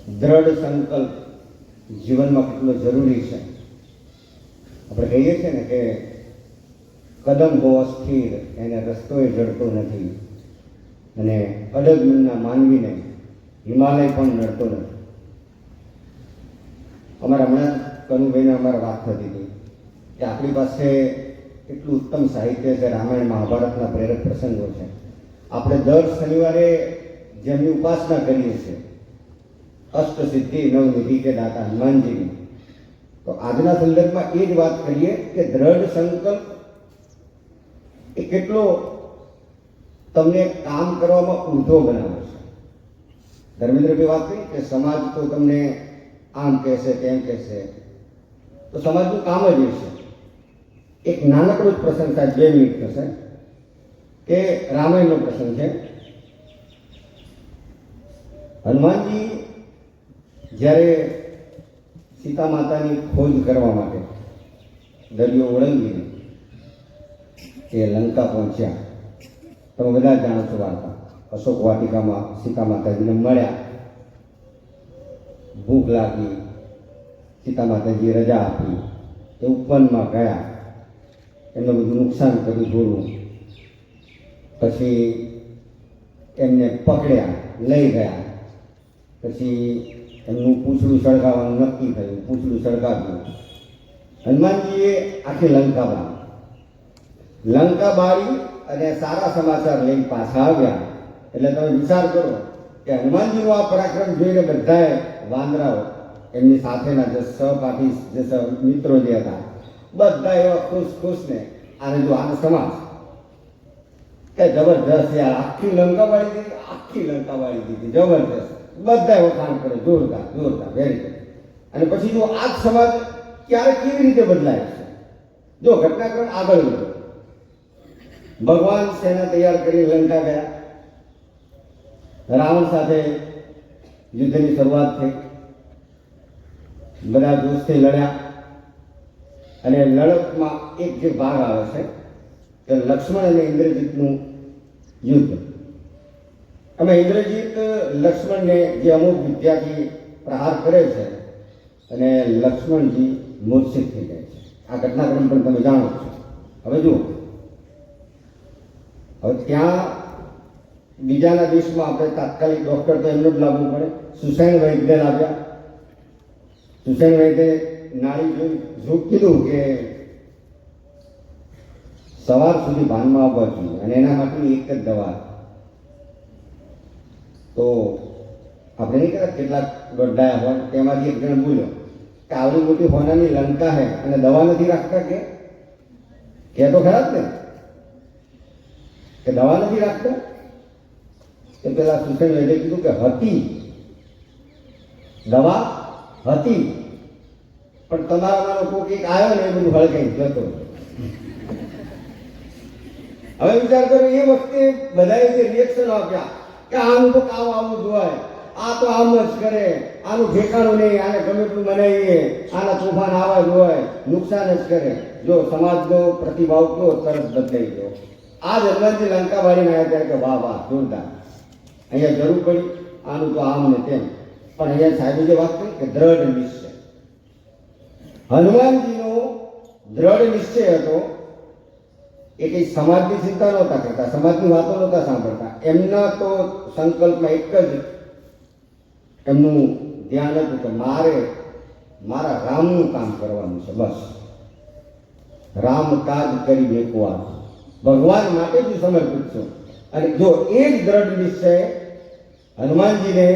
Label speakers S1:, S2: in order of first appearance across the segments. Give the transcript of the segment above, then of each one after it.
S1: દ્રઢ સંકલ્પ જીવનમાં કેટલો જરૂરી છે. આપણે કહીએ છીએ ને કે કદમ બહુ સ્થિર એને રસ્તોય જડતો નથી, અને અડગ મનના માનવીને હિમાલય પણ નડતો નથી. અમારા હમણાં કનુભાઈને અમારે વાત થતી હતી કે આપણી પાસે એટલું ઉત્તમ સાહિત્ય છે, રામાયણ મહાભારતના પ્રેરક પ્રસંગો છે. આપણે દર શનિવારે જેમની ઉપાસના કરીએ છીએ, અષ્ટસિદ્ધિ નવનિધિ કે દાતા હનુમાનજીની, તો આજના સંદર્ભમાં એ જ વાત કરીએ કે દ્રઢ સંકલ્પ એ કેટલો તમને કામ કરવામાં ઊંધો બનાવે છે. ધર્મેન્દ્રભાઈ વાત કરી કે સમાજ તો તમને આમ કહેશે તેમ કહેશે, તો સમાજનું કામ જ એ છે. એક નાનકડો જ પ્રસંગ થાય, 2 મિનિટ થશે, કે રામાયણનો પ્રસંગ છે. હનુમાનજી જ્યારે સીતા માતાની ખોજ કરવા માટે દરિયો ઓળંગીને એ લંકા પહોંચ્યા. તમે બધા જાણો છો વાર્તા. અશોક વાટિકામાં સીતા માતાજીને મળ્યા, ભૂખ લાગી, સીતા માતાજીએ રજા આપી, એ ઉપવનમાં ગયા, એમને બધું નુકસાન કર્યું થોડું. પછી એમને પકડ્યા, લઈ ગયા. પછી એમનું પૂંછડું સળગાવવાનું નક્કી થયું, પૂંછડું સળગાવ્યું. હનુમાનજીએ આખી લંકા બાળી અને સારા સમાચાર લઈને પાછા આવ્યા. એટલે તમે વિચાર કરો કે હનુમાનજીનો આ પરાક્રમ જોઈને બધાએ વાંદરાઓ, એમની સાથેના જે સહપાઠી જે મિત્રો જે હતા, બધા એવા ખુશ ને આને જો આનો સમાજ કે જબરજસ્ત યાર, આખી લંકા બાળી દીધી, જબરજસ્ત. બધા વખાણ કરે, જોરદાર, વેરી ગુડ. અને પછી જો આ જ સમાજ ક્યારે કેવી રીતે બદલાય છે, જો ઘટનાક્રમ આગળ વધ્યો. ભગવાન સેના તૈયાર કરી લંકા ગયા, રાવણ સાથે યુદ્ધની શરૂઆત થઈ, બધા જોશથી લડ્યા. અને લડતમાં એક જે ભાગ આવે છે કે લક્ષ્મણ અને ઇન્દ્રજીતનું યુદ્ધ. અમે ઇન્દ્રજીત લક્ષ્મણને જે અમુક વિદ્યાથી પ્રહાર કરે છે અને લક્ષ્મણજી મૂર્છિત થઈ જાય છે. આ ઘટનાક્રમ પણ તમે જાણો છો. હવે જુઓ, હવે ત્યાં બીજાના દેશમાં આપણે તાત્કાલિક ડૉક્ટર તો એમનું જ લાવવું પડે. સુસેન વૈદ્ય લાવ્યા. સુસેન વૈદ્ય નાળી જોઈ કીધું કે સવાર સુધી ભાનમાં આવવા જોઈએ, અને એના માટેની એક જ દવા. તો આપણે નહીં કહેતા કેટલાક ગઢડાયા હોય, તેમાંથી એક જણ બોલ્યો કે આવડી મોટી હોનાની લંકા હે અને દવા નથી રાખતા, કે તો ખરા જ ને, કે દવા નથી રાખતા. કે પેલા સુસેન વૈદ્ય કીધું કે હતી દવા, હતી, પણ તમારામાં કોઈક એક આવ્યો ને એ બધું હળગાઈ જતો. હવે વિચાર કરો, એ વખતે બધાએ જે રિએક્શન આપ્યા કે આનું તો કામ આવું જ હોય, આ તો આમ જ કરે, આનું ઠેકાણું નહીં, આને ગમે એટલું બનાવીએ, આના તોફાન આવા જ હોય, નુકસાન જ કરે. જો સમાજનો પ્રતિભાવ કેવો તરત બદલાઈ ગયો. આ જ હનુમાનજી લંકા બાળીને આવ્યા ત્યારે કે વાહ જોરદાર, અહીંયા જરૂર પડી, આનું તો આમ ને તેમ. પણ અહીંયા સાહેબે જે વાત કરી કે દ્રઢ નિશ્ચય, હનુમાનજીનો દ્રઢ નિશ્ચય હતો. એ કંઈ સમાજની ચિંતા નહોતા કરતા, સમાજની વાતો નહોતા સાંભળતા. એમના તો સંકલ્પમાં એક જ એમનું ધ્યાન હતું કે મારે મારા રામનું કામ કરવાનું છે, બસ. રામ કાજ કરી બેકવાર, ભગવાન માટે જ સમર્પિત છું. અને જો એ જ દ્રઢ નિશ્ચય હનુમાનજીને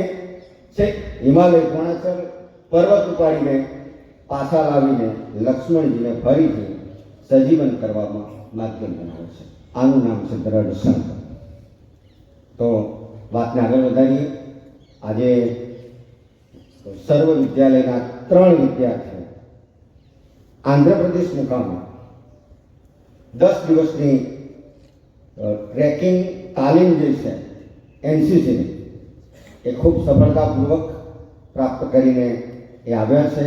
S1: છે હિમાલય કોણાચલ પર્વત ઉપાડીને પાછા લાવીને લક્ષ્મણજીને ફરીથી સજીવન કરવામાં માધ્યમ બનાવે છે. આનું નામ છે દ્રઢ સંકલ્પ. તો વાતને આગળ વધારીએ. આજે સર્વ વિદ્યાલયના 3 વિદ્યાર્થીઓ આંધ્રપ્રદેશ મુકામે 10 દિવસની ટ્રેકિંગ તાલીમ જે છે એનસીસીની, એ ખૂબ સફળતાપૂર્વક પ્રાપ્ત કરીને એ આવ્યા છે.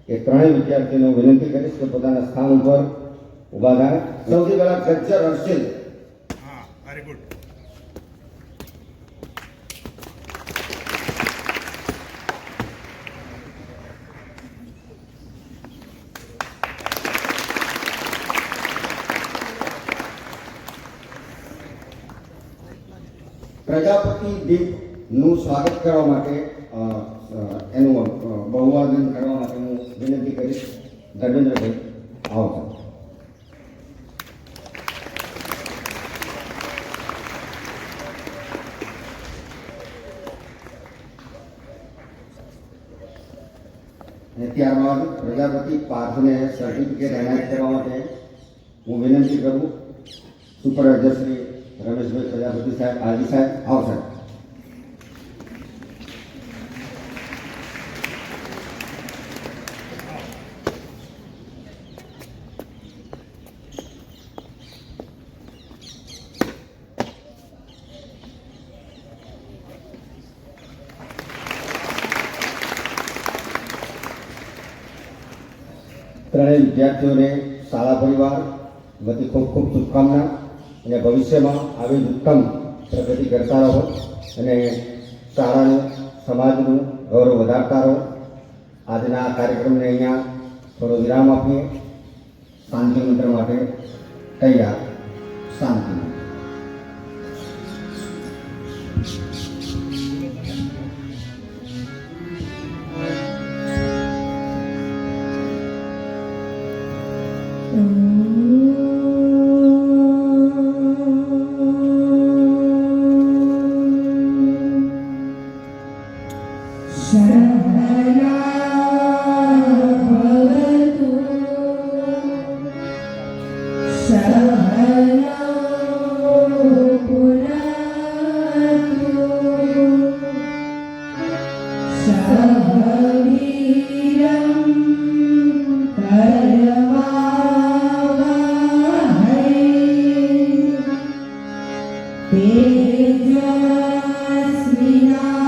S1: એ 3 વિદ્યાર્થીઓને વિનંતી કરીશ કે પોતાના સ્થાન ઉપર ઊભા થાય. સૌથી પહેલા ગજ્જર હર્ષિલ.
S2: Very good.
S1: પ્રજાપતિ દીપનું સ્વાગત કરવા માટે એનું બહુમાન કરવા માટે હું વિનંતી કરીશ. ધર્મેન્દ્રભાઈ આવો. અને ત્યારબાદ પ્રજાપતિ પાર્થને સર્ટિફિકેટ એનાયત કરવા માટે હું વિનંતી કરું. સુપરવાઇઝર શ્રી રમેશભાઈ પ્રજાપતિ સાહેબ, આજી સાહેબ આવો સાહેબ. ત્રણેય વિદ્યાર્થીઓને શાળા પરિવાર વતી ખૂબ ખૂબ શુભકામના અને ભવિષ્યમાં આવી જ ઉત્તમ પ્રગતિ કરતા રહો અને શાળાનું સમાજનું ગૌરવ વધારતા રહો. આજના આ કાર્યક્રમને અહીંયા થોડો વિરામ આપીએ. શાંતિ મંત્ર માટે તૈયાર. શાંતિ.
S3: Tejas Vina